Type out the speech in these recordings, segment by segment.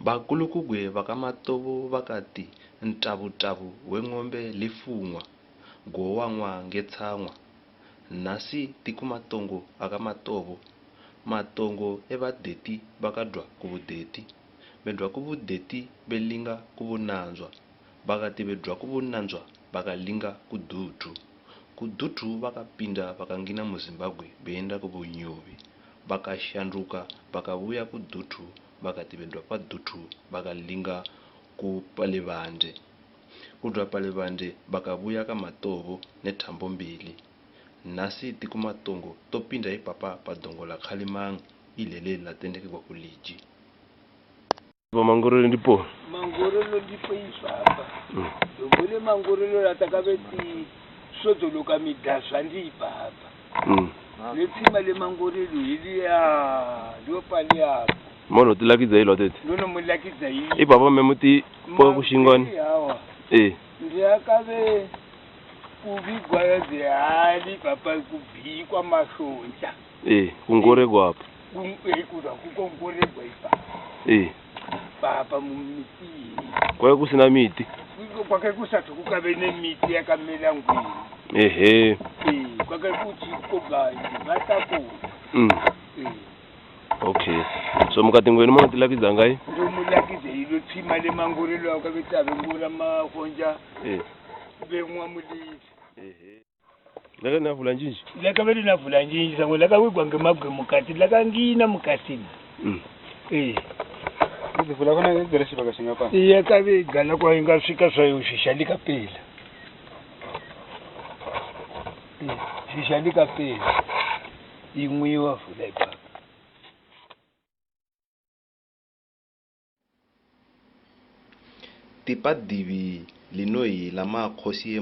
Bakulukugwe vakamatovo vakati ntavu-tavu weng'ombe lifungwa gowang'wa ngetsamwa nasi tikumatongo akamatovo matongo evadeti vakadwa kuvudeti bedwa kuvudeti belinga kuvunanzwa vakati bedwa kuvunanzwa vakalinga kudutu vakapinda vakangina muZimbabwe beenda kuvunyuvi vakashanduka vakavuya kudutu vakati bedwa padutu vakalinga kupalevande kudwa palevande vakavuya kamatovo nethambo mbili nasi tikumatongo topinda ipapa padongo la Khalimang ilele latendekwa kuliji Mangorelo ndipo ipapa yobule mangorelo latakabeti sodoloka midaswa ndi ipapa letsima le mangorelo iliya liopali apo mono tilakidza hilo tete nono mulakidza hilo ipapa memuti po kushingoni ndiyakabe kubigwa zihali papa kubikwa masonja kungoregwa apo kuda kukongoregwa ipapa papa mumiti kwaye kusina miti kwake kusati kukabe nemiti yakamela ngwini kwake kuti kobai vatako okay so mukati ngweni mono tilakidza ngai ndo mulakidza hilo tsima le mangorelo akabetabe ngura mahonja bemwa mulisi laka navula njinji lakabe linavula njinji sango lakawigwa ngemagwe mukati lakangina mukatini Kuvula kona ngegeresi vakashinga pa. Yakabe gala kwa ingasvika zvayo zvishandikapela. Zvishandikapela. Imwiwa vula ipapa. tipadivi linoyi la makhosi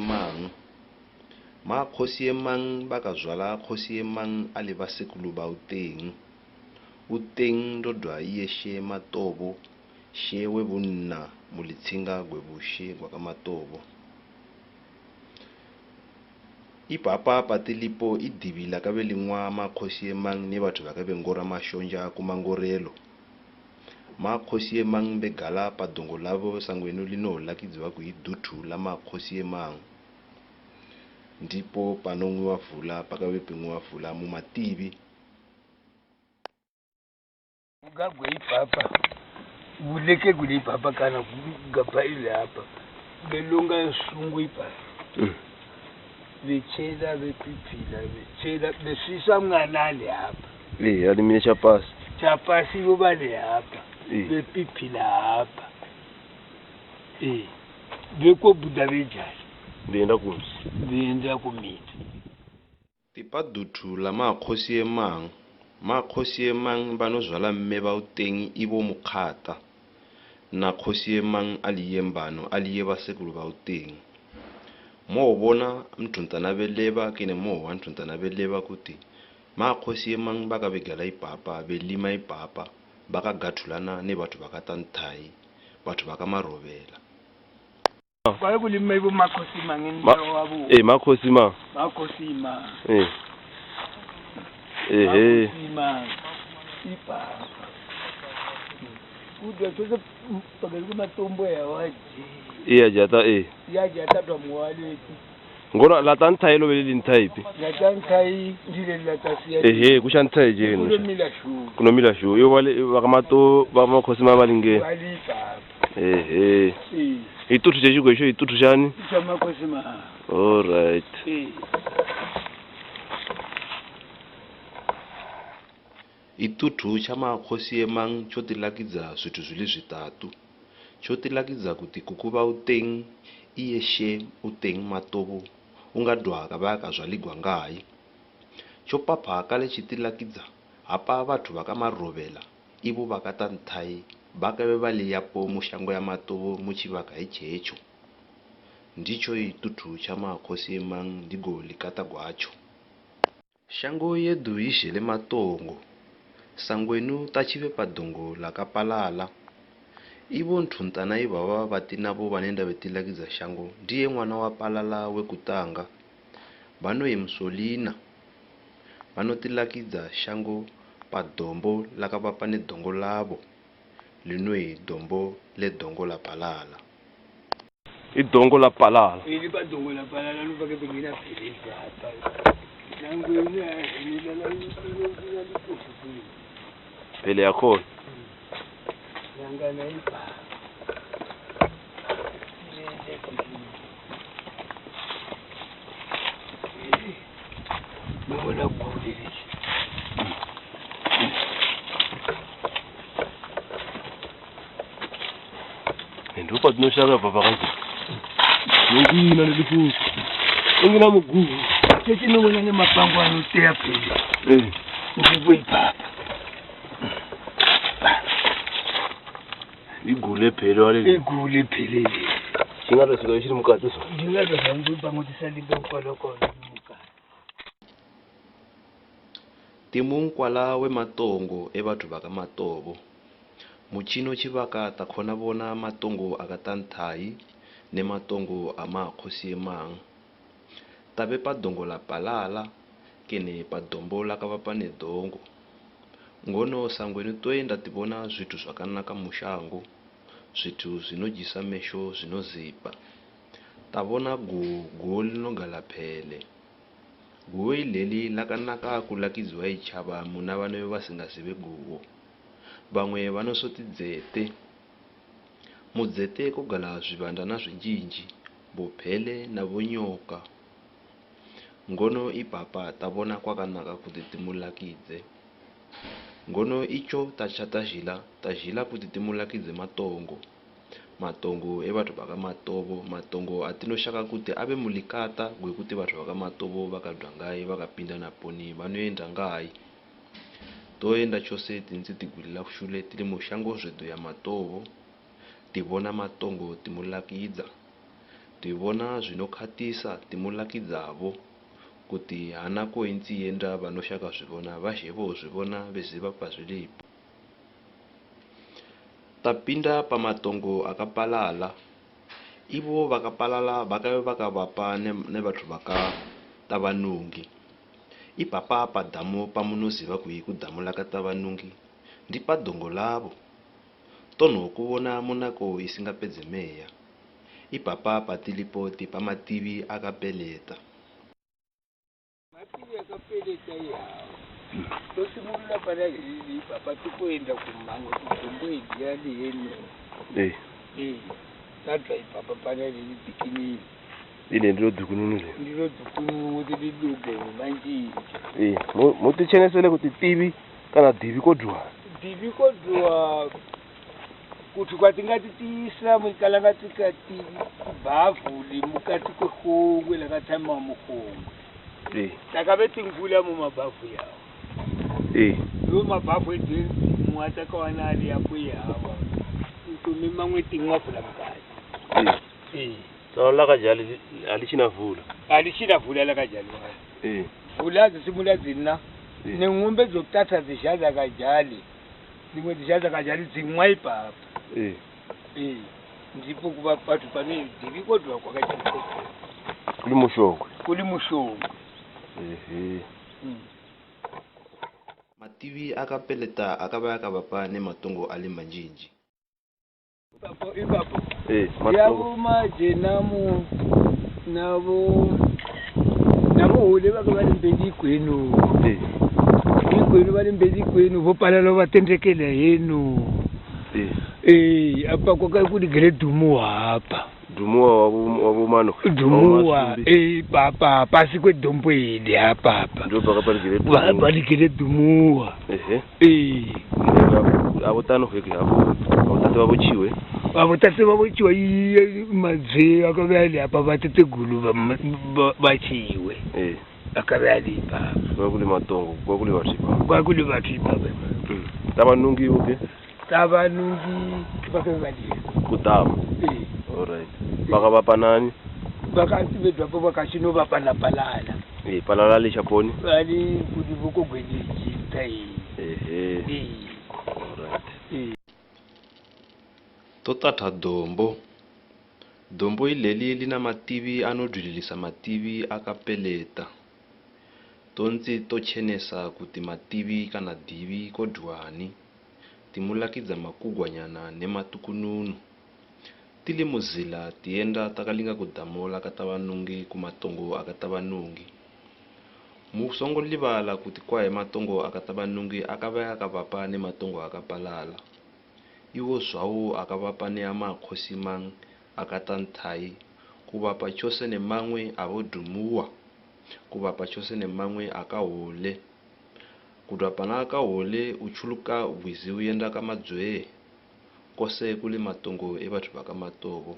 emang bakazwala khosi emang ale vasekulu ba uteng ndodwa yeshe matovo shewe bunna mulitsinga gwebushe kwakamatovo ipapa patilipo idivila kabe lingwa makhosi emang ne batho bakabe ngora mashonja kumangorelo makhosi emang begala padongo lavo sangwenu lino lakidziwa kuidutu la makhosi emang ndipo panongwiwa vula pakabe pengwiwa vula mumativi Gagwe ipapa. Buleke gule ipapa kana kugapa ile hapa. Belonga sungu ipapa. Bechela bepipila bechela besisa mnganale hapa. alimine chapasi Chapasi bobale hapa. Bepipila hapa. Beko buda bejali. ndienda kunzi Bienda kumita. tipadutu la makhosi emang banozwala mme ba uteng ibo mukhata na khosi emang aliyembano aliye basekulu ba uteng mo bona mthuntana beleba kene mo wa mthuntana beleba kuti makhosi emang bakabegala ipapa belima ipapa bakagathulana ne batho bakatanthai batho bakamarobela Kwa kulima ibo makhosi mangeni wabo. makhosi ma Makhosi ma. Ima ipapa. Kuda toza pagaliku matombo ya waji. ajata Yaji atatwa muwaleti. ngona latanthai lo belili nthaipi Latankai ndile latasiya. kushanthai je Kulo mila shu. kunomila shu yo wale vakamato vamakhosi malinge Wali papa. itutu chechigwe icho itutu chani Chama kosi ma. all right itutu cha makhosi emang chotilakidza zwithu zvili zvitatu chotilakidza kuti kukuva uteng iyeshe uteng matovo ungadwa kabaka zvaligwa ngai chopapha kale chitilakidza apa vathu vakamarovela ivo vakatanthai vakabe valiyapo mushango ya matovo muchivaka ichecho ndicho itutu cha makhosi emang ndigo likata gwacho shango yedu izhele matongo sangwenu tachive padongo lakapalala ivo nthuntana ivava vatinavo vanenda vetilakidza shango ndiye mwana wa palala wekutanga vanoye Musolina vanotilakidza shango padombo lakavapa nedongo lavo linwe dombo le dongo la palala. Idongo la palala. Ili ba dongo la palala no bake bengina peleza hapa. Nangu ni la Pele yako. Yanga na ipa. Mbona kuuliza? Ndio pa tunoshaka papa kazi. Mungu ina nilifu. Ngina mugu. Tete no ngane mapango anotea pele. Ngivwe papa. Igule phele wale. Igule phele. Singabe sikashiri mukati so. Ndingabe ngumba ngotisalinde ukolokolo mukati. Timunkwala we matongo e batho ba ka matobo. Muchino chivaka ta khona bona matongo akatanthai ne matongo ama khosi emang. Tabe pa dongo la palala kene pa dombola ka vapane dongo. Ngono sangweni toenda tibona zwithu zvakanaka mushango. Zwithu zvinojisa mesho zvinozipa. Tabona guo linongala phele. Guo ileli lakanaka kulakidziwa ichava muna vana vasingazive guo. Bamwe vanosoti dzete. Mudzete kugala zvivandana zvinjinji, bophele na bonyoka. Ngono ipapa tabona kwakanaka kuti timulakidze. Ngono icho tajila kuti timulakidze matongo. Matongo e batho baka matobo, matongo atinoshaka kuti abe mulikata gwekuti batho baka matobo vakadwa ngai vakapinda naponi vanoenda ngai. Toenda chose tinzi tigulila kushule tili mushango zvedu ya matobo. Tibona matongo timulakidza. Tibona zvinokhatisa timulakidzavo kuti hana koinzi yenda vanoshaka zvibona vazhevo zvibona veziva pazvilipo. Tapinda pa matongo akapalala. Ivo vakapalala vakavapa ne batho baka tavanungi. Ipapa pa damu pamunoziva kudamu laka tavanungi. Ndipa dongo lavo. Tono kuona munako isingapedze meya. Ipapa patilipo tipa mativi akapeleta. Mativi akapeleta yao. Tosimulula pana hili papa tukoenda kumango tukumbwe jadi yenu. Tata ipapa pana hili bikini. Ile ndilo dukununu le. Ndilo dukununu ndi duge manji. Mutichenesele kuti tivi kana divi kodwa. Divi kodwa kuti kwatingati tiislamu kalangati kati bavu limukati kwehongwe lakatama muhongwe. Takabeti ngula mu mabavu yao. Yo mabavu edi mwataka wanali yapo yawa. Ntumi mamwe tingwafula mkati. So lakajali alichina vula. Alichina vula lakajali wa. Vula zisimula zina. Ne ngombe zokuthatha zishaza kajali. Zimwe zishaza kajali zimwaipa hapa. Ndipo kuba bathu pane divi kodwa kwakachiko. Kuli mushongo. Mativi akapeleta akavapa ne matongo ali manjinji. Ipapo. Matongo. Yabo maje nabo ule bakabali mbedi kwenu. Ikwenu bali mbedi kwenu vopalalo vatendekela yenu. Apa kwakakudi gere dumuwa hapa. Dumuwa wabumano. Dumuwa papa pasi kwe dombo ili hapa. Ndio bakapali gere dumuwa. Bali gere dumuwa. Abotano heki hapo. Abotate babuchiwe. Abotate babuchiwe madze akabali hapa batete gulu bachiwe. Akabali papa. Kwakuli matongo, kwakuli batipa. Kwakuli batipa. Tabanungi uke. Tabanungi bakabali. Kutama. Alright. Bakabapa nani? Bakati bedwapo bakashino bapana palala. Palala le chaponi. Bali kudivuko gwenye jintai. Alright. Totata dombo. Dombo ileli lina mativi anodulilisa mativi akapeleta. Tonzi tochenesa kuti mativi kana divi kodwani. timulakidza makugwanyana nematukununu tili muzila tienda takalinga kudamola katavanungi kumatongo akatavanungi musongo livala kuti kwaye matongo akatavanungi akavaya akavapa ne matongo akapalala iwo zvawo akavapa ne amakhosi mang akatanthai kuvapa chose nemamwe avodhumuwa kuvapa chose nemamwe akahole kudwa pana akahole uchuluka bwizi uyenda kamadzwee kose kuli matongo evathu vakamatovo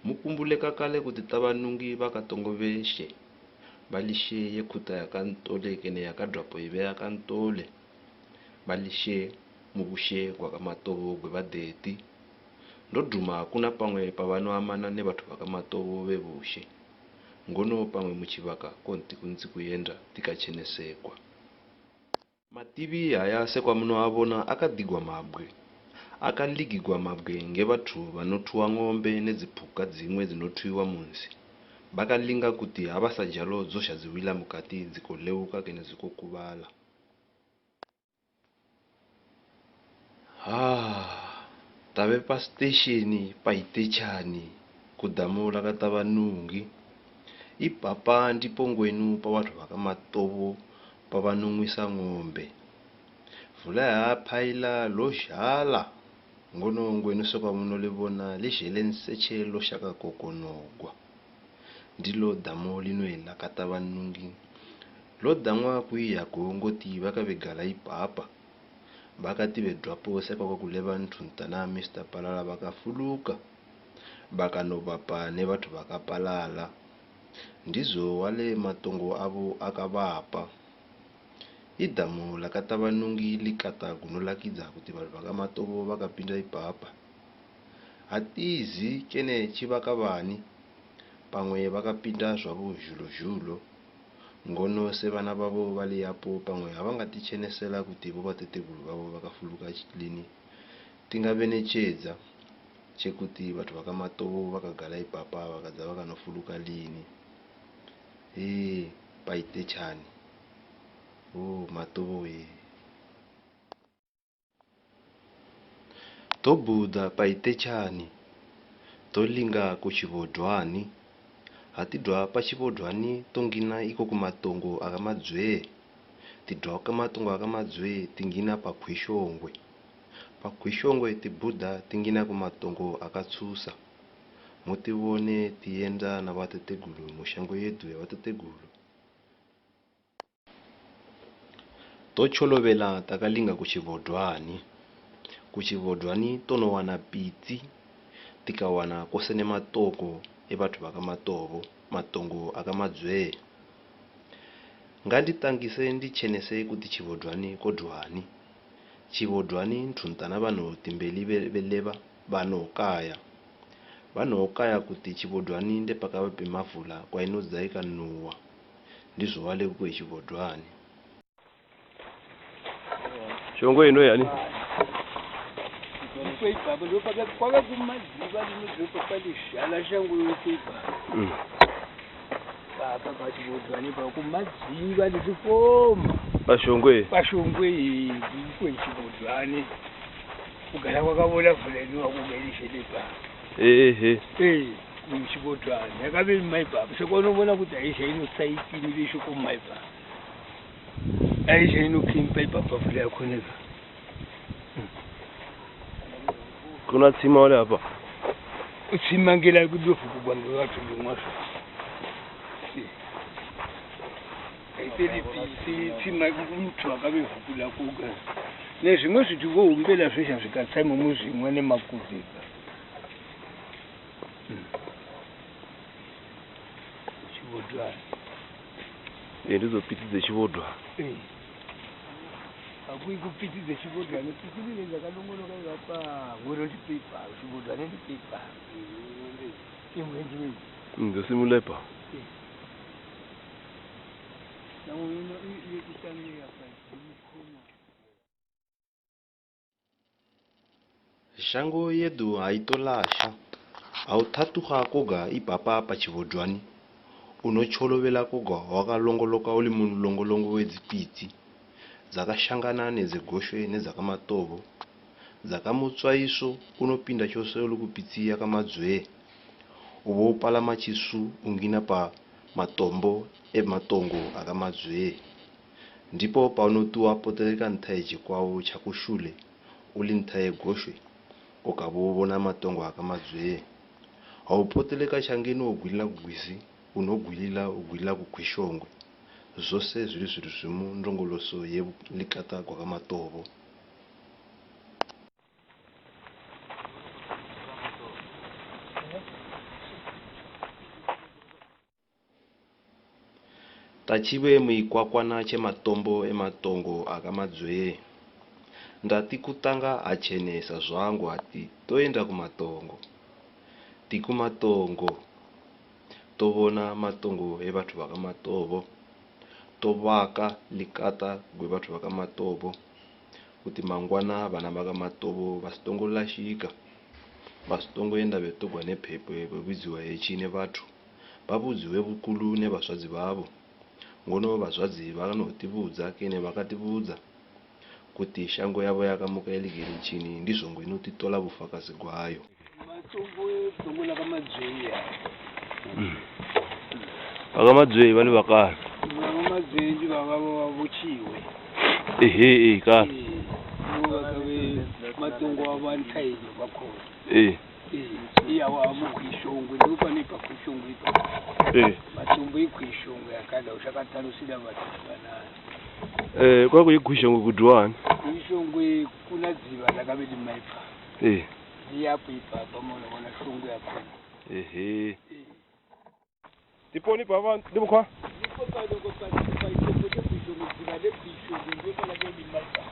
mukumbule kakale kuti tavanungi vakatongo veshe balishe yekuta yakantole kene yakadwapo ive yakantole balishe mubushe kwakamatovo gwevadeti ndodhuma kuna pamwe pavanoamana nevathu vakamatovo vevushe ngono pamwe muchivaka konti kunzi kuyenda tikachenesekwa mativi haya sekwamunoavona akadigwa mabwe akaligigwa mabwe ngevathu vanothuwa ng'ombe nedzipuka dzimwe dzinothuyiwa munzi vakalinga kuti havasajalo dzosha ziwila mukati dzikoleuka kene dzikokuvala tave pa stesheni paitechani kudamola katavanungi ipapa ndipo ngwenu pa vathu vakamatovo pavanun'wisa ng'ombe vula yaphaila lozhala ngono ngwenu sekwamunolivona lizhele nseche loshaka kokonogwa ndilo damo linoela katavanungi lodamwa kuiyako ngoti vakavegala ipapa vakati vedwapo sekwakwakuleva nthuntana Mr. Palala vakafuluka vakanovapa nevathu vakapalala ndizo wale matongo avo akavapa idamu lakatavanungi likata kunolakidza kuti vanhu vakamatovo vakapinda ipapa hatizi kene chivakavani pamwe vakapinda zvavo zhulozhulo ngono sevana vavo vali yapo pamwe havangatichenesela kuti vo vateteguru vavo vakafuluka lini tingave nechedza chekuti vathu vakamatovo vakagala ipapa vakadza vakanofuluka lini paitechani matovo tobudha paitechani tolinga kuchivodhwani hatidwa pachivodhwani tongina iko kumatongo akamadzwee tidwa kumatongo akamadzwee tingina pakwishongwe tibudha tingina kumatongo akatsusa mutivone tienda navatetegulu mushango yedu yavatetegulu tocholovela takalinga kuchivodhwani tonowana pitsi tikawana kose nematoko evathu vakamatovo matongo akamadzwee nganditangise ndichenese kuti chivodhwani kodhwani chivodhwani nthuntana vanhu timbeli veleva vanokaya kuti chivodhwani ndepakava pemavhula kwainodzaika nuwa ndizvo wale kukwe chivodhwani shongo ino yani ipapa kwaka kumadziva linodzopa palizhala shango yokuipa papa pachivodhwani pa kumadziva lizifoma pashongwe ikwe chivodhwani kugara kwakavona vhuleniwa kugailishelepa muchivodhwani yakave maipapa sekwaunobona kuti aisha inosaitini veshoko maipapa aisha inokimpa ipapa vhula yakoneka kuna tsima wale hapa tsima ngela kudofu kugwanga watu ngomwaso tsima mtu akavevhukula kuga nezvimwe zviti vohumbela zvesha zvikatsaima muzvimwe nemakuvhika chivodhwani ndizopitidze chivodhwani akui kupitidze chivodhwani pitilile ndakalongoloka ivapa ngoro ndipepa chivodhwani ndipepa imwe ndimwe ndosimulepa shango yedu haitolasha hautatuka koga ipapa pachivodhwani unocholovela koga wakalongoloka uli munhu longolongo wedzipitsi dzakashangana nedzegoshwe nedzakamatovo zakamutswaiso unopinda chose uli kupitia kamadzwe ubo upalama chisu ungina pa matombo ematongo akamadzwe ndipo paunotua poteleka nthaye chikwawo chakushule uli nthaye goshwe ukabona matongo akamadzwe aupoteleka changeni ogwilila kugwizi unogwilila ugwilila kukhwishongwe zose zili zvimu ndongoloso yelikata kwakamatobo tachiwe muikwakwana chematombo ematongo akamadzwe ndati kutanga achenesa zvangu ati toenda kumatongo tikumatongo tovona matongo evathu vakamatovo tovaka likata gwevathu vakamatovo kuti mangwana vana vakamatovo vasitongolashika vasitongoenda vetogwa nephepo vevidziwa yechine vathu vavudziwe vukulu nevazvadzi vavo ngono vazvadzi vakanotivudza kene vakatibudza kuti shango yavo yakamuka iligere chini ndizvo ngwinotitola vufakazi gwayo vakamadzwe vali vakala vamadzwenji vavavo vavuchiwe ehe kala matongo avo anthaini vakhona iyawo amukhwishongwe ndopanipa khwishongwe ipa matombo ikhwishongwe yakada ushakatalusida vathu vanani kwakuikhwishongwe kudwani khwishongwe kuna dziva lakave limaipa iyapo ipapa munobona shongwe yakhona tiponi pavantu ndimukwa ndipo padoko paitombo tekhwishongwe dziva lekhwishongwe ndipo lakave limaipa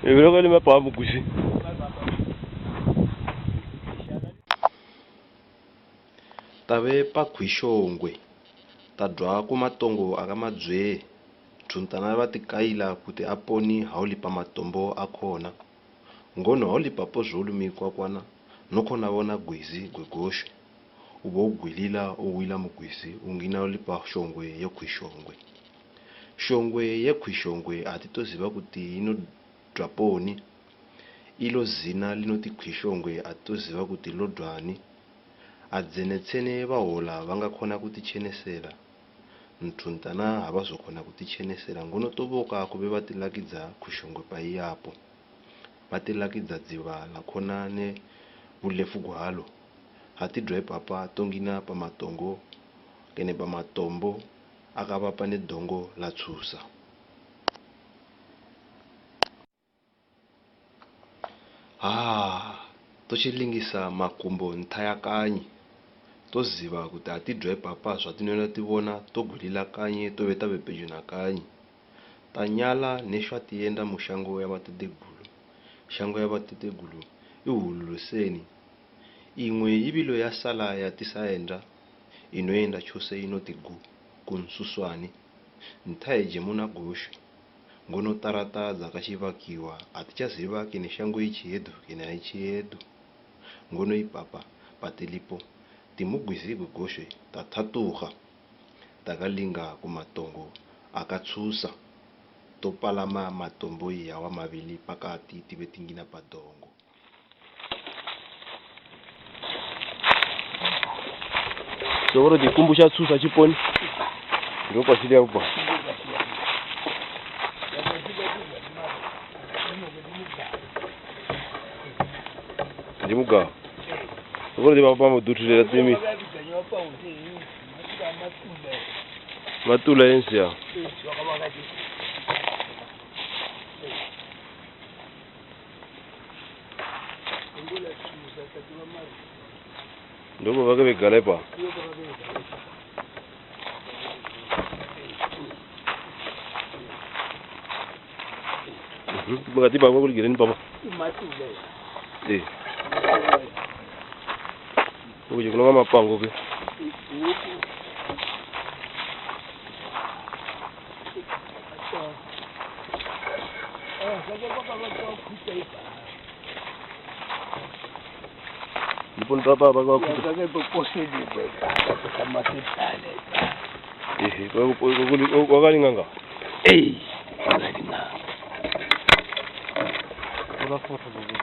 viloko limaipa mugwisi tave pakhwishongwe tadwa kumatongo akamadzwe thuntana vatikaila kuti aponi haulipa matombo akhona ngono haulipapo zvolumikwa kwana nokhona vona gwizi gwegoshwe ubo ugwilila uwila mugwizi ungina ulipa shongwe yekhwishongwe shongwe yekhwishongwe atitoziva kuti inodwaponi ilo zina linoti khwishongwe atitoziva kuti lodwani adzenetsene vahola vangakhona kutichenesera mthuntana havazokhona kutichenesera ngono tovoka kuve vatilakidza khwishongwe paiyapo vatilakidza dziva lakhona ne vulefu gwalo hatidwe papa tongina pamatongo kene pamatombo akava pane dongo latsusa tochilingisa makumbo nthaya kanyi toziva kuti hatidwe papa zvatinoenda tivona togwilila kanyi tove tave pedyo na kanyi tanyala neshwa tienda mushango yavatetegulu shango yavatetegulu ihululuseni imwe ivilo yasala yatisaenda inoenda chose inoti kunsuswani nthaye muna goshwe ngono tarata dzakachivakiwa hatichaziva kene shango ichi yedu kene haichi yedu ngono ipapa patilipo timugwizi gwegoshwe tathatuha takalinga kumatongo akatsusa topalama matombo yawa mavili pakati tive tingina padongo sokoro tikumbu cha tsusa chiponi ndopasilia upa ndimugawa sokoro tipapa mudutulera timi matula yensi yawo ndoko vake vegala pa bakati papa kuligireni papa ukuje kunonga mapango ke Dipun berapa bagus aku? Saya berposisi sama setane. Kau kali ngangka? Kali ngangka. bafutha bobo.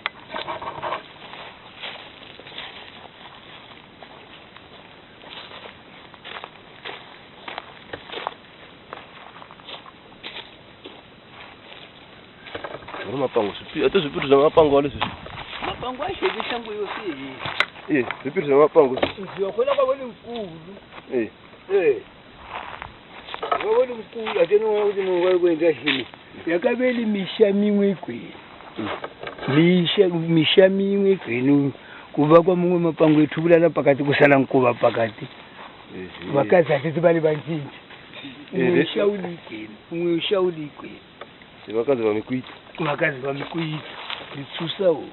Ngona mapango sipi, ate zipiri za mapango ale sisi. Mapango asheke shango yose. Zipiri za mapango. Uziyokhwela kwabona mkhulu. Eh. Kwabona mkhulu ateno ukuthi ngokwakwenza shini. Yakabeli misha mimwe kwini. Misha mimwe kwini kuva kwa mumwe mapango etubulala pakati kusala nkuba pakati. Vakazi ati bali banjinji. Umwe ushauli kwini. Vakazi vamekuita. Vakazi vamekuita. Litsusawo.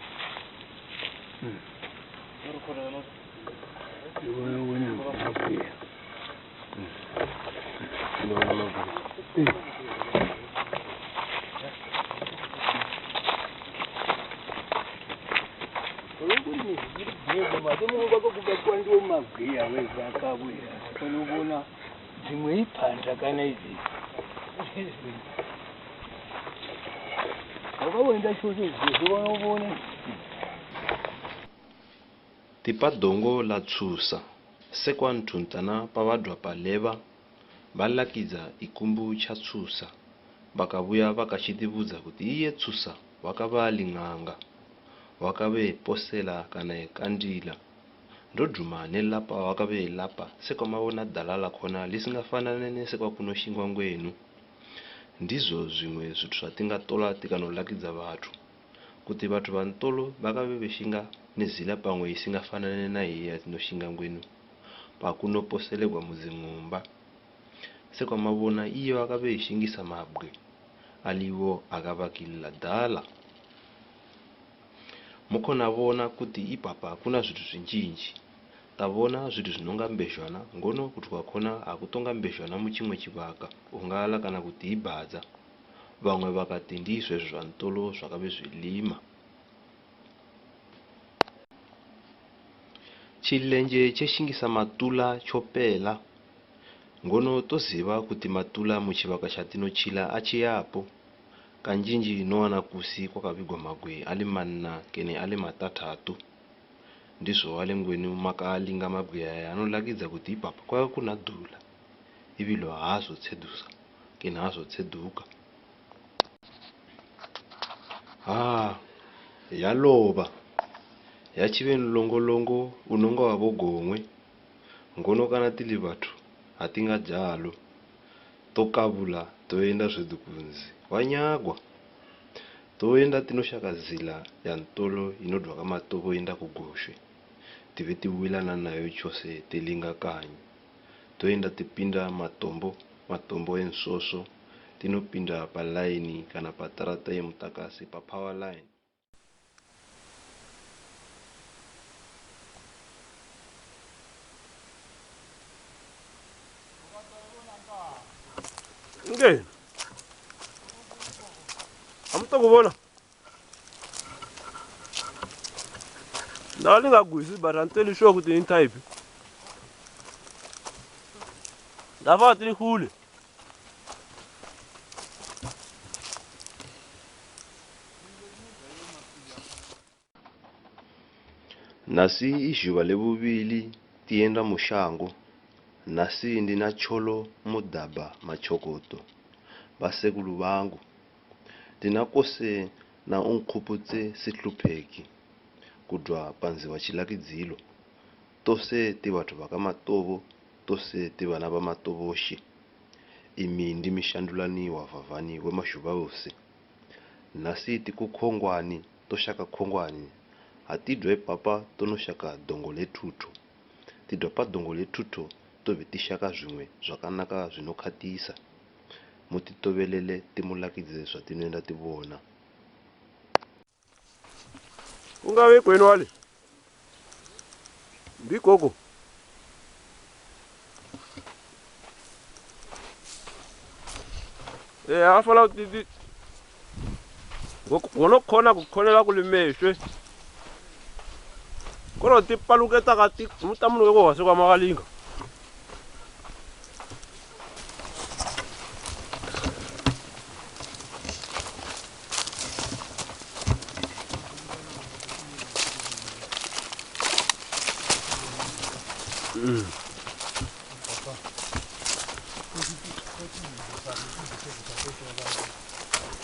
Tipa dongo la tsusa sekwa nthuntana pa vadwa pa leva va lakidza ikumbu cha tsusa vakavuya vakachitivuza kuti iye tsusa wakava ling'anga wakave posela kana ekandila ndodhuma nelapa wakave lapa sekwa mavona dala lakhona lisingafanane sekwa kunoshingwa ngwenu ndizo zvimwe zvithu zvatingatola tikanolakidza vathu kuti vathu va ntolo vakave veshinga nezila pamwe isingafanane na iye yatinoshinga ngwenu pakunoposelekwa muzing'umba sekwa mavona iye wakave ishingisa mabwe aliwo akavakilila dala mukhona vona kuti ipapa hakuna zvithu zvinjinji tavona zvithu zvinonga mbezhwana ngono kuti kwakhona hakutonga mbezhwana muchimwe chivaka ungala kana kuti ibhadza vamwe vakati ndizvo zva ntolo zvakave zvilima chilenje cheshingisa matula chopela ngono toziva kuti matula muchivaka chatinochila achiyapo kanjinji inowana kusi kwakavigwa magwe ali manna kene ali matatatu ndizvo ale ngwenu makaalinga mabwe aya anolakidza kuti ipapa kwava kuna dhula ivilo haazotsedusa kene haazotseduka yalova yachive nlongolongo unonga wavo gomwe ngono kana tili vathu hatingajalo tokavula toenda zvedu kunzi wanyagwa toenda tinoshaka zila ya ntolo inodwa kamatovo enda kugoshwe tive tiwilana nayo chose tilinga kanyi toenda tipinda matombo ensoso tinopinda pa line kana pa tarata yemutakasi pa power line Ngeni. Amutokubona. Ndalingagwisi baranteli sho kuti ni type. Ndava tili khule. nasi izhuva levuvili tienda mushango nasi ndina cholo mudhaba machokoto vasekulu vangu ndinakose na unkhuputse sihlupheki kudwa panzi vachilakidzilo tose ti vathu vakamatovo tose ti vana va matovoshi imi ndi mishandulani wa vhavani wemazhuva wose nasi tikukhongwani toshaka khongwani hatidwa epapa tonoshaka dongo lethuto tidwa pa dongo lethuto tove tishaka zvimwe zvakanaka zvinokhatisa mutitovelele timulakidze zvatinoenda tivona Ungave kwenu wale. Ndikoko. Afala kuti ngokukhona kukhonela kulimeshwe. Koro tipaluketa kati mutamuno weko wase kwa makalinga.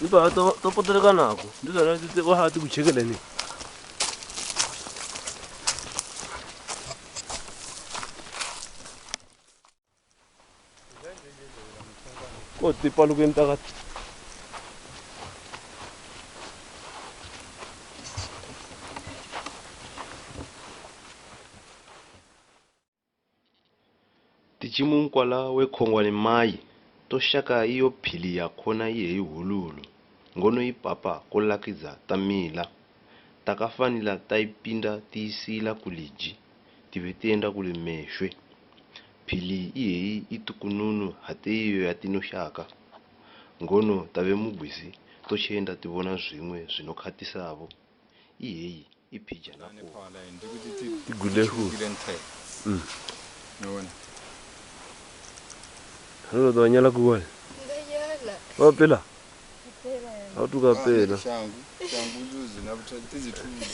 Iba to poteleka nako. Ndizana tse wa hati kuchekela ni. Ko tipaluke mtakati. tichimunkwala wekhongwane mai toshaka iyo phili yakhona iye ihululu ngono ipapa kolakiza tamila takafanila taipinda tiyisila kuliji tive tienda kuli meshwe phili iyeyi itukununu hate iyo yatinoshaka ngono tave mugwisi tochenda tivona zvimwe zvinokhatisavo iyeyi iphija napo Tigulehu. Nobona. Halo donyala kuwale. Ngayala. Wapela. Phela. Awutukapela. Shangu uzuzi nabuthatha izithule.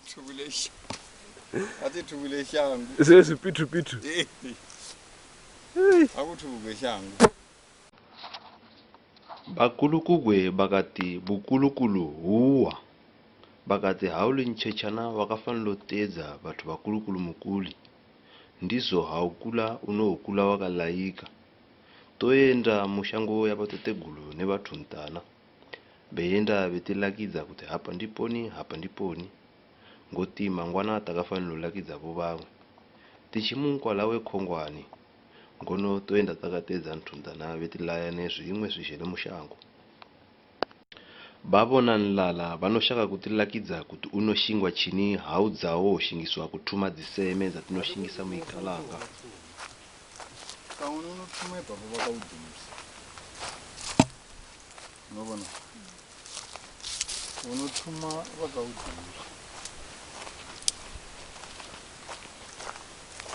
Thubule shangu. Athi thubule shangu. Sesipithu pithu. Akuthuke shangu. bakulukugwe bakati bukulukulu huwa bakati hauli nchechana wakafanilo tedza vathu bakulukulu mukuli ndizo haukula unohukula wakalayika toyenda mushango yapatotegulu ne vathu ntana beyenda betilakidza kuti hapa ndiponi ngoti mangwana takafanilo lakidza vo vamwe tichimunkwala wekhongwani ngono toyenda takatedza ntundana vetilaya nezvimwe zvizhele mushango vavona nlala vanoshaka kutilakidza kuti unoshingwa chini haudzawo ushingiswa kutuma dziseme dzatinoshingisa muikalanga Kauno unothuma ibaba bakawudumisa. Nobona. Unothuma bakawudumisa.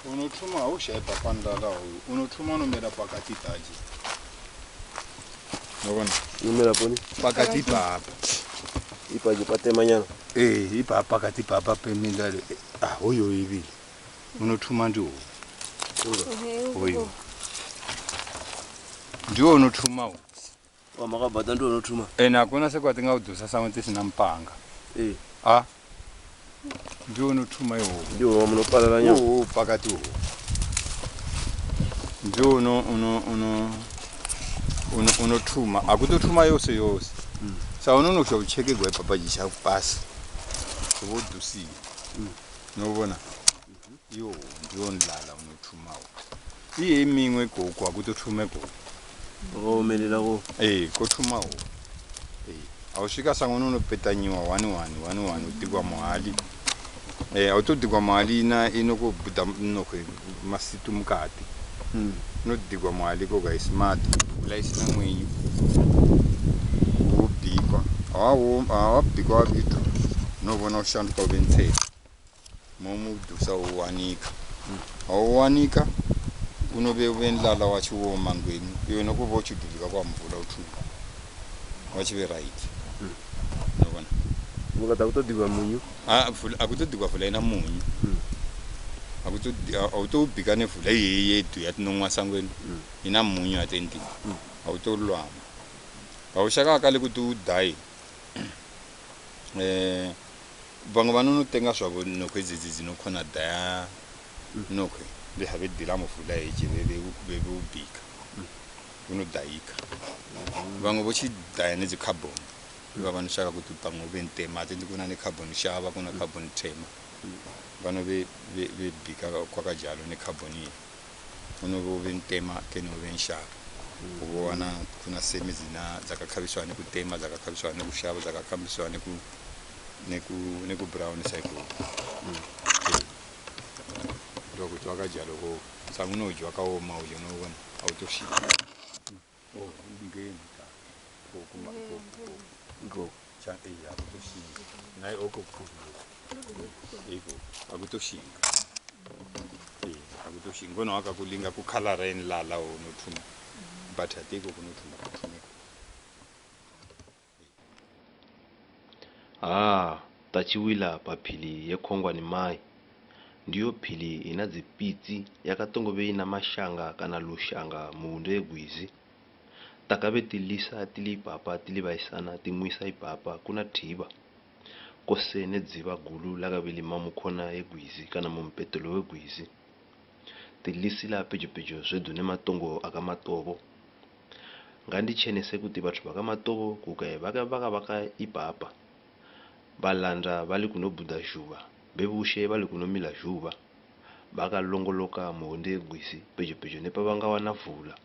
Unothuma awushaya ibaba ndala unothuma nomela pakati taji. Nobona. Numela poni. Pakati baba. Ipaje patemanyana. Ibaba pakati baba pemindale. Oyo ibili. Unothuma ndio. Oyo. Ndio unothuma. Wamakabata ndo unothuma. Nakona sekwathi ngawudusa samuntu sinampanga. Ndio unothuma yo. Ndio wamunopala la nyo. Pakati wo. Ndio unothuma akutothuma yose. Sa unonokusha ucheke gwe papa jisha kupasa. Ubudusile. Nobona. Yo ndio ndlala unothuma. Iye imingwe gogo akutothume gogo. Omelela ko. Kothuma wo. Awushika sangono nopetanyiwa 1 utikwa mahali. Awutotikwa mahali inokubuda nokwe masitu mkati. Notikwa mahali ko guys smart. Laisina mwenyu. Ubikwa. Awabikwa bitu. Nobona ushanduka ubenthe. Momu dusa uwanika. Awanika. Unobe ubendlala wathi wo mangweni yona kuba uchudulika kwamvula uthuka wachibe right nobona Mukata kutodikwa munyu. akutodikwa vula ina munyu awutobhikane vula yedu yathi nonwa sangweni ina munyu atendi awutolwama awushaka kale kuti udai vangu vanonotenga zvavo nokwezidzi dzinokhona daya nokwe behabe dilamo fula eje bebe ubika unodayika vangu vochi daya nezi carbon vanoshaka kuti pamwe bentema atendi kuna ne carbon shava kuna carbon tema vano bebika kwakajalo ne carbon ye unobo bentema keno benshava ukuona kuna semi zina zakakhabiswa nekutema zakakhabiswa nekushava zakakhabiswa neku brown cycle lokuthi wakajalo ko sangunojwa kaoma uje nobona awutoshika ngeni ka kokuma go cha akutoshika naye okuphula akutoshika akutoshika ngono akakulinga kukhalara enlala onothuma but atiko kunothuma tachiwila paphili yekhongwani mai ndiyo phili ina dzipitsi yakatongobe ina mashanga kana lushanga muundu egwizi takabe tilisa tili ipapa tili vaisana timwisa ipapa kuna thiba kose nedziva gulu lakabe limamukhona egwizi kana mumpetelo wegwizi tilisila pejopejo zvedu nematongo akamatovo ngandichenese kuti vathu vakamatovo kukaye vakavaka ipapa valanda vali kunobhuda zhuva bevushe vali kunomila zhuva vakalongoloka muundu egwizi pejopejo nepavanga vula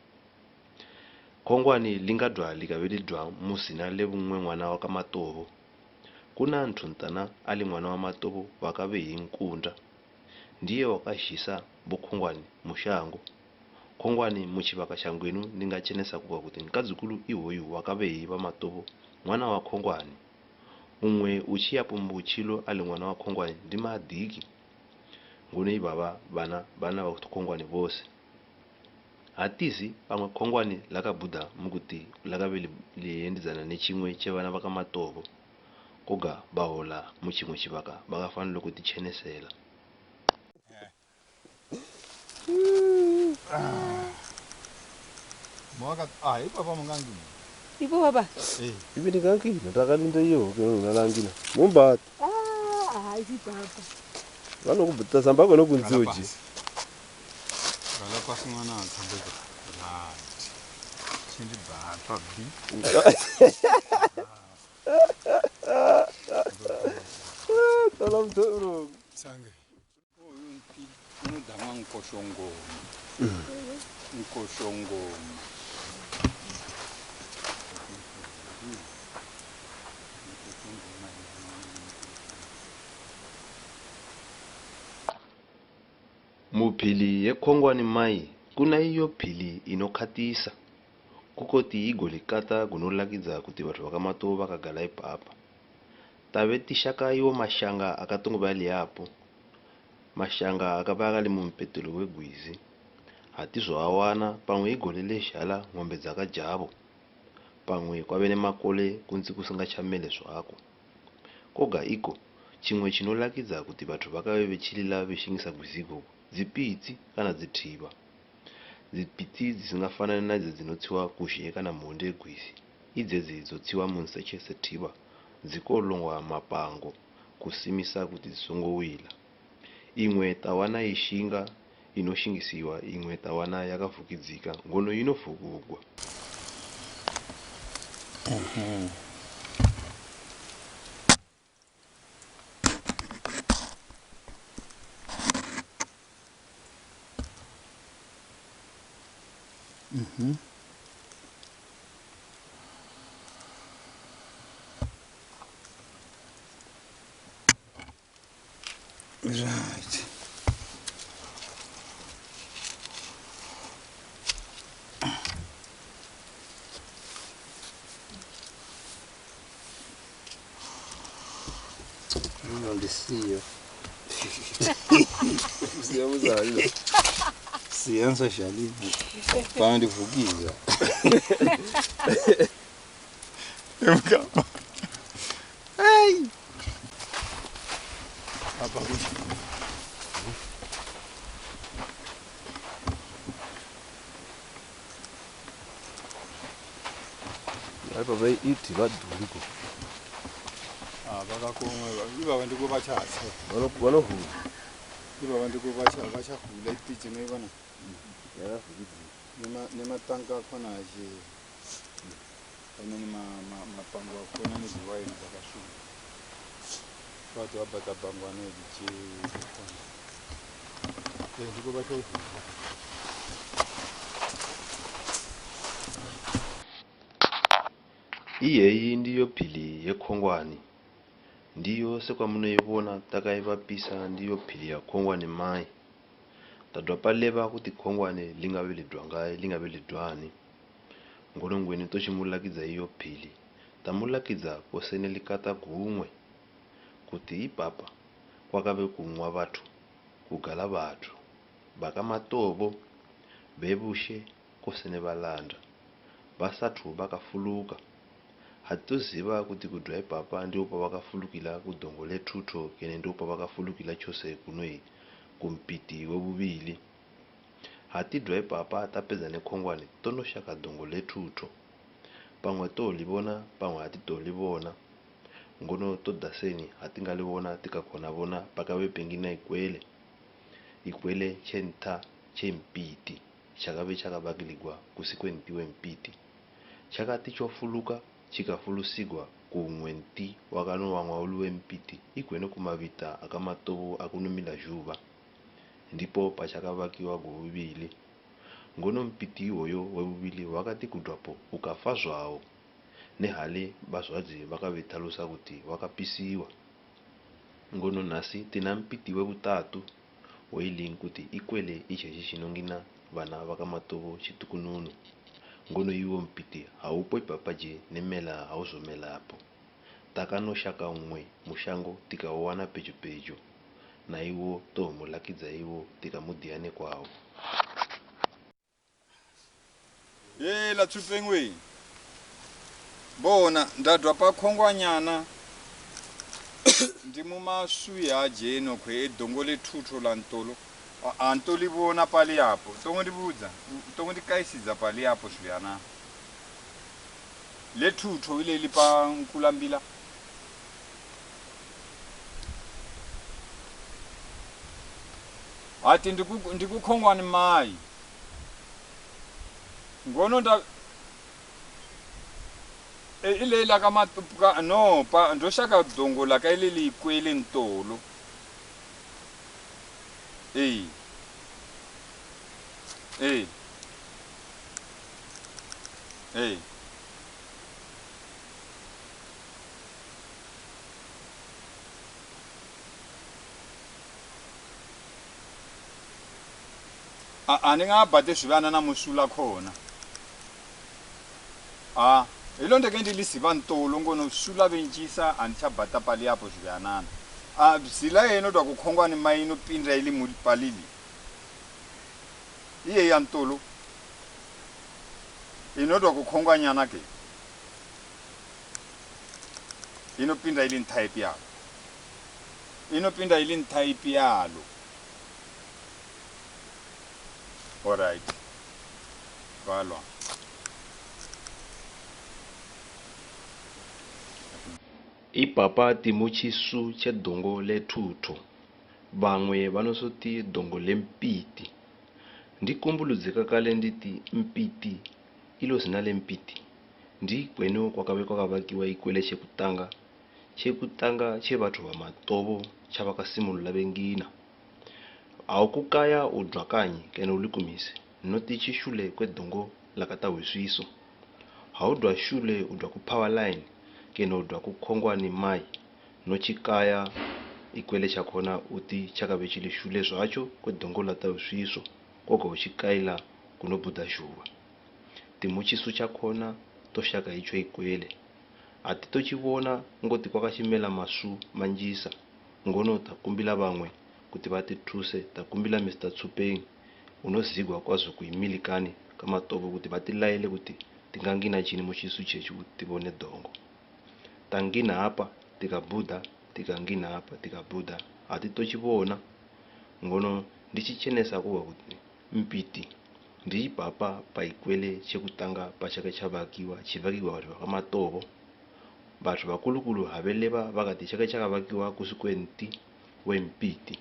khongwani lingadwa likabe lidwa muzina levumwe mwana wakamatovo kuna anthu ntana ali mwana wa matovo wakabe hinkunda ndiye wakazhisa bukhongwani mushango khongwani muchivaka changwenu ndingachenesa kuka kuti nkadzukulu iwoyu wakabe hiva matovo mwana wa khongwani umwe uchiyapo mbuchilo ali mwana wa khongwani ndi madhiki nguno ibaba bana wa khongwani vose hatizi pamwe khongwani lakabhuda mukuti lakabe liyendidzana nechimwe chevana vakamatovo koga bahola muchimwe chivaka vakafanira kutichenesela ipapa mungangina Ibu baba. Ibi ndingangina ndakalinda iyo ke unalangina. Mumbati. Ibu baba. Vanokubhuta samba kwenokunziuji. Gala pasi mwana atsambeka. Right. Chindi bata bi. Tala mtoro. Sange. Unodama nkoshongo. Nkoshongo. muphili yekhongwani mai kuna iyo phili inokhatisa kukoti igolikata kunolakidza kuti vathu vakamatovo vakagala ipapa tave tixaka iwo mashanga akatongo ali apo mashanga akava akali mumpetelo wegwizi hatizvo awana pamwe igolele zhala ng'ombe dzakajavo pamwe kwave nemakole kunzi kusingachamele zvako koga iko chimwe chinolakidza kuti vathu vakave vechilila veshingisa gwiziko dzipitsi kana dzithiba dzipitsi dzisingafanani nadzo dzinotsiwa kuzhe kana muundu egwizi idzedzi dzotsiwa munseche sethiba dzikolongwa mapango kusimisa kuti dzisongowila imwe tawana ishinga inoshingisiwa imwe tawana yakavhukidzika ngono inovhukugwa Right. Ndisiyo. Siyamuzalila. Siyanza shalini. Pandi vugiza. Emkapa. Hey. Apa kuchi? Hapa vai iti vaduriko. Vakakomwe iva vandiko vachatsa. Vanohu. Iva vandiko vachahula itiche noivana. Yakavhukidzika. Nematanga akhona ache. Pamene mapango akhona neziwaini dzakashuka. Vatu vabata bangwa neviche. Ndiko vachahula. iyeyi ndiyo phili yekhongwani ndiyo sekwamunoivona takaivapisa ndiyo phili ya khongwani mai tadwa paleva kuti khongwani lingave lidwa ngaye lingave lidwani ngolongweni tochimulakidza iyo phili tamulakidza posene likata gumwe kuti ipapa kwakave kumwa vathu kugala vathu vakamatovo vevushe kosene valanda vasathu vakafuluka hatoziva kuti kudwa ipapa ndipo pavakafulukila kudongo lethuto kene ndipo pavakafulukila chose kunoi kumpiti webubili. Hati dwa ipapa tapeza nekhongwane tonoshaka dongo lethutho. Pangwe tolibona pangwe hati tolibona. Ngono todaseni hati ngalibona tikakhona bona pakabe pengina ikwele chenta chempiti chakabe chakabakiligwa kusikweni wempiti. Chakati chofuluka chikafulusigwa kumwenti wakano wangwaulu wempiti ikwene kumavita akamatobo akunumila juba. Ndipo pachakabakiwa kububili. Ngono mpiti iwoyo webubili wakati kudwapo ukafazwawo nehali bazwadzi vakavitalusa kuti wakapisiwa. Ngono nasi tina mpiti webutatu weiling kuti ikwele ichechi chinongina vana vakamatobo chitukununu. Ngono iwo mpiti haupo ipapaje nemela hauzomela apo. Takanoshaka umwe mushango tikawana pecho na iwo tomulakidza iwo tikamudiane kwawo. La Tsupengwe bona ndadwa pakhongwanyana ndimumasuya ajeno kwe edongo lethutho la ntolo antolibona pali yapo tongondikaisiza pali yapo shuyana lethutho ile lipa nkulambila ati ndikukhongwani mai ngono nda ile la kama no pa ndoshaka dongo la ka ile likwele ntolo aningabhade shivana na musula khona ilonto ke ndilisiva ntolo ngono sula benjisa andichabhata pali yapo shivyanana zila yeno dwa kukhongwani maino pindra ili mulipalili iye ya ntolo inodwa kukhongwanyana ke inopinda ili ntype yalo inopinda ili ntype yalo. Alright. Valwa. Ipapa timuchisu che dongo lethutho. Bangwe vanosoti dongo lempiti. Ndikumbuludzika kale nditi mpiti ilo zina lempiti. Ndi kwenu kwakabe kwakavakiwa ikwele chekutanga che vathu va matovo chavakasimulula bengina. Aukukaya udwakanyi kene ulikumise noti chishule kwe dongo lakata wiswiso. Haudwa shule udwa ku power line kene udwa kukhongwani mai nochikaya ikwele chakhona uti chakabe chili shule zwacho kwe dongo lata wiswiso koko uchikaila kunobuda shuwa. Timuchisu chakhona toshaka icho ikwele ati tochivona ngoti kwakachimela masu manjisa ngono takumbila bangwe kuti vati thuse takumbila Mr. Tsupeng unozigwa kwazo kuimilikani kama tobo kuti vatilaile kuti tingangina chini muchisu chechu kuti tibone dongo. Tangina hapa tikabuda tikangina hapa tikabuda ati tochivona ngono ndichichenesa kuwa kuti mpiti ndi papa paikwele chekutanga pachake chavakiwa chivakiwa vari vakamatovo vathu vakulukulu haveleva vakati chake chakavakiwa kusikwenti wempiti.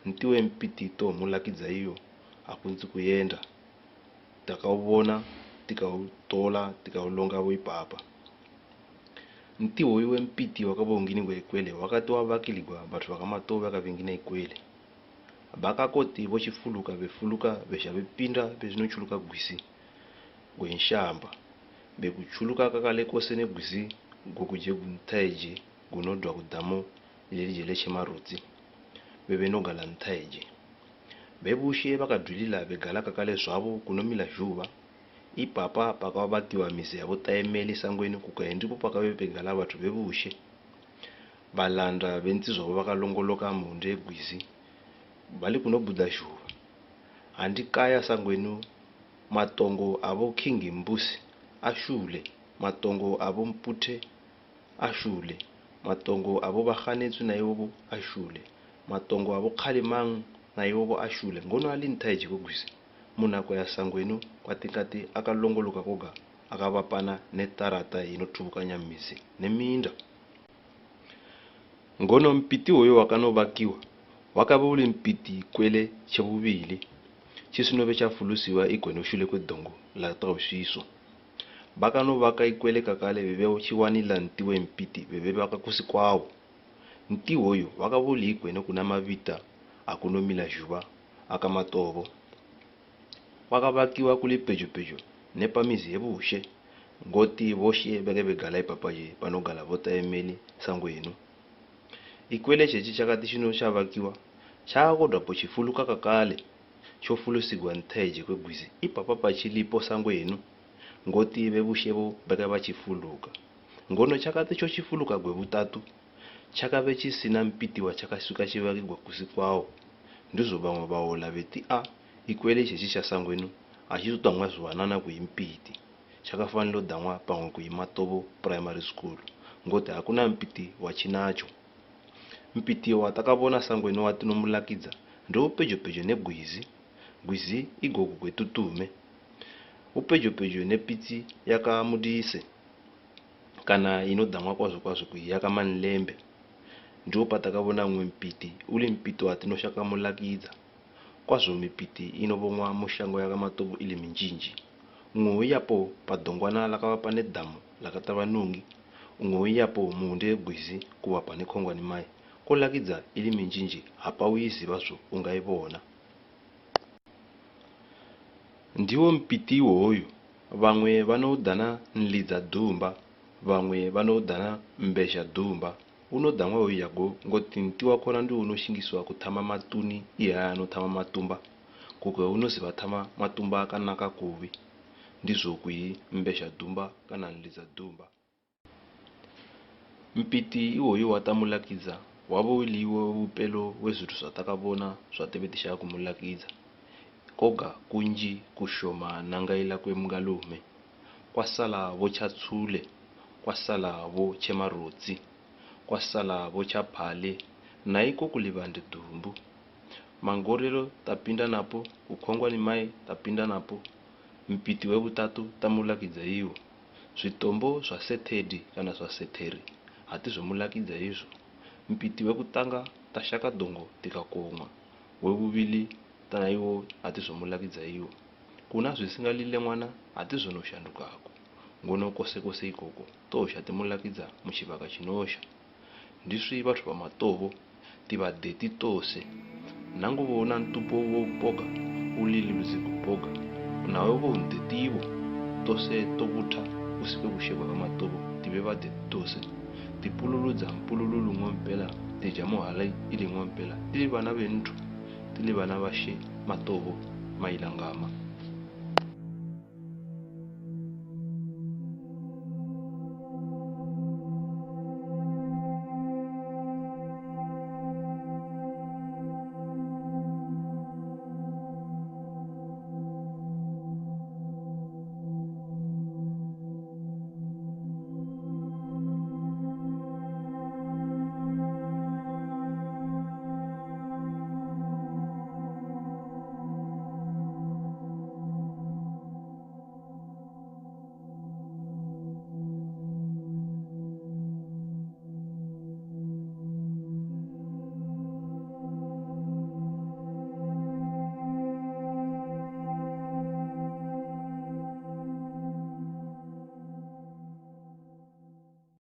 Nti wempiti to mulakidza iyo akunzi kuyenda takaubona tikautola tikaulonga wipapa. Nti woyi wempiti wakabongini kwekwele wakati wavakiligwa vathu vakamatovo vakavingina ikwele bakakoti vochifuluka befuluka besha bepinda bezinochuluka gwisi gwenshamba bekuchuluka kakale kose negwisi gokuje guntaeje gunodwa kudamo ilelije lechemarudzi bebenogala ntaeje bebushe bakadwilila begala kakale zwavo kunomila juba ipapa pakavatiwa mise yavo taemeli sangweni kukaendipo pakabe begala vathu bebushe balanda bentizwavo vakalongoloka munde gwisi bali kunobuda shuva andikaya sangwenu matongo avo King Mbusi ashule matongo avo Mputhe ashule matongo avo Bakhanetsu na iwo ashule matongo avo Khalimang na iwo ashule ngono alintaiji kugwisi munako ya sangwenu kwatikati akalongoloka koga akavapana netarata inotubukanya mizi neminda ngono mpiti oyo wakanovakiwa wakava uli mpiti kwele chavuvili chisinove chafulusiwa igwene shule kwedongo la taushiso vakanovaka ikwele kakale veveo chiwanila ntiwe mpiti veve vakakusi kwawo nti oyo wakavuli igwene kuna mavita akunomila juba akamatovo wakavakiwa kuli pejo nepamizi yevushe ngoti voshe veke vegala ipapaye panogala vota emeli sangwenu ikwele chechi chakati chino chavakiwa chakodwapo chifuluka kakale chofulusigwa nteje kwegwizi ipapa pachilipo sangwenu ngoti vevushevo veke vachifuluka ngono chakati chochifuluka gwevutatu chakave chisina mpitiwa chakasuka chivakigwa kusi kwawo ndizo vamwe vaola veti ikwele chechi cha sangwenu achitotangwa zwanana kuimpiti chakafanilo dangwa pamwe kuimatovo primary school ngoti hakuna mpiti wachinacho mpiti watakavona sangwenu watinomulakidza ndo upejopejo negwizi igogo kwetutume upejopejo nepiti yakamudise kana inodangwa kwazo kui yakamanlembe ndo patakavona mwe mpiti uli mpiti watinoshakamulakidza kwazo mipiti inovomwa mushango yakamatovo ili minjinji umwe yapo padongwana lakava pane damu lakatava nungi umwe yapo muunde gwizi kuva pane khongwani mai kolakidza ili minjinji hapa uyizivazo ungaivona ndiwo mpiti iwoyo vamwe vanoudana nlidza dhumba vamwe vanoudana mbesha dhumba unodamwa oyo yago ngoti nti wakhona ndi unoshingiswa kuthama matuni iya anothama matumba kukwe unoziva thama matumba akanaka kuvi ndizo kui mbesha dhumba kana nlidza dhumba mpiti iwoyo watamulakidza wavo uliwe upelo wezitu zvatakavona zvatevetisha kumulakidza koga kunji kushoma nangaila kwemngalume kwasala vochatsule kwasala vochemarodzi kwasala vochaphale naiko kulivande dhumbu mangorero tapinda napo ukhongwani mai tapinda napo mpiti wevutatu tamulakidza iwo zvitombo zvasethedi kana zvasetheri hatizomulakidza izvo mpiti wekutanga tashaka dongo tikakomwa wevuvili tanaiwo hatizomulakidza iwo kuna zvisingalile mwana hatizonoshandukako ngono kose ikoko tosha timulakidza muchivaka chinosha ndiswi vathu pamatovo tivadeti tose nangovona ntupo wopoga ulili luzikupoga nawe vondetivo tose tokutha usipe kushekwa kamatovo tive vadeti tose tipululudza mpulululu ng'ompela tija mohalai ili ng'ompela tili vana venthu tili vana vashe matovo mailangama